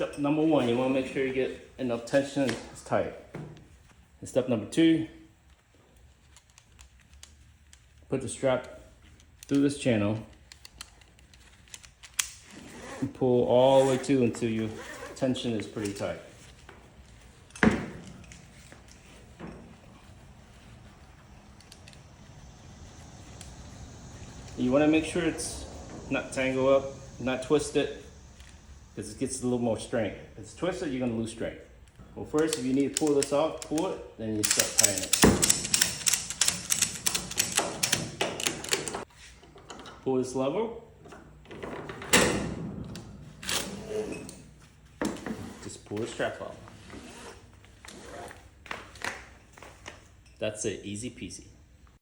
step number one. You want to make sure you get enough tension, it's tight. And step number two, put the strap through this channel and pull all the way to until your tension is pretty tight. You want to make sure it's not tangled up, not twisted, because it gets a little more strength. If it's twisted, you're going to lose strength. Well, first, if you need to pull this off, pull it, then you start tying it. Pull this lever. Just pull the strap off. That's it, easy peasy.